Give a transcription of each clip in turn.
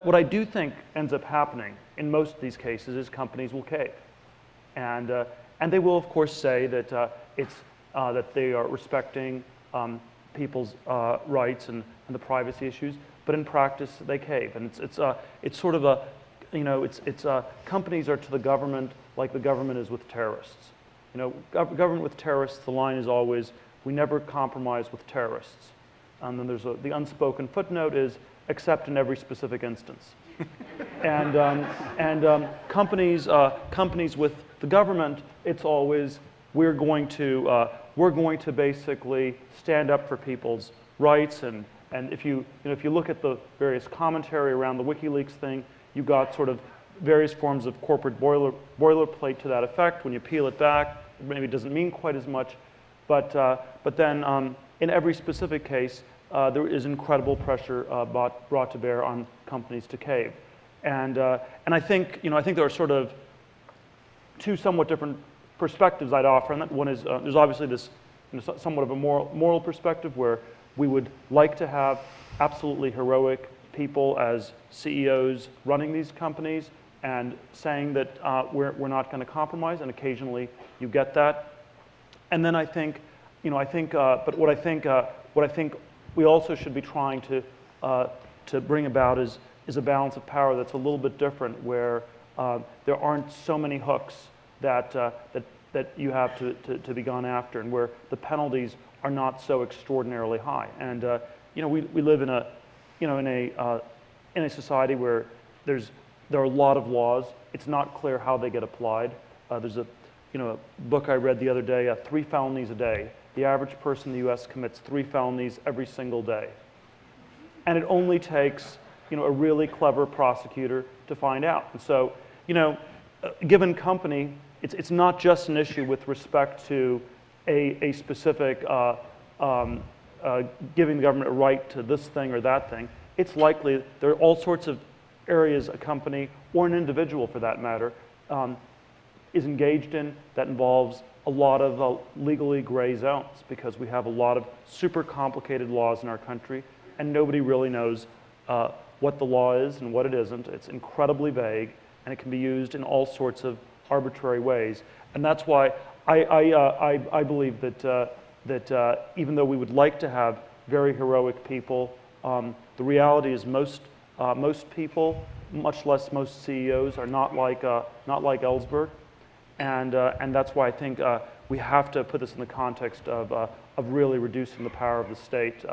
what I do think ends up happening in most of these cases is companies will cave. And they will, of course, say that, that they are respecting people's rights and the privacy issues, but in practice they cave. And it's sort of a, you know, companies are to the government like the government is with terrorists. You know, government with terrorists, the line is always, we never compromise with terrorists. And then there's the unspoken footnote is, except in every specific instance. and companies with the government, it's always, we're going to basically stand up for people's rights. And if you look at the various commentary around the WikiLeaks thing, you've got sort of various forms of corporate boilerplate to that effect. When you peel it back, it maybe doesn't mean quite as much. But then in every specific case, there is incredible pressure brought to bear on companies to cave. And I think, I think there are sort of two somewhat different perspectives I'd offer. And that one is, there's obviously this somewhat of a moral perspective where we would like to have absolutely heroic people as CEOs running these companies and saying that we're not going to compromise, and occasionally you get that. And then I think, but what I think we also should be trying to bring about is a balance of power that's a little bit different, where there aren't so many hooks that you have to be gone after, and where the penalties are not so extraordinarily high. And we live in a society where there are a lot of laws. It's not clear how they get applied. There's a book I read the other day, 3 felonies a day. The average person in the U.S. commits 3 felonies every single day. And it only takes, a really clever prosecutor to find out. And so, a given company, it's not just an issue with respect to a specific giving the government a right to this thing or that thing. It's likely there are all sorts of areas a company, or an individual for that matter, is engaged in that involves a lot of legally gray zones, because we have a lot of super complicated laws in our country, and nobody really knows what the law is and what it isn't. It's incredibly vague, and it can be used in all sorts of arbitrary ways. And that's why I believe that even though we would like to have very heroic people, the reality is most people, much less most CEOs, are not like Ellsberg. And that's why I think we have to put this in the context of really reducing the power of the state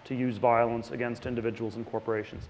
to use violence against individuals and corporations.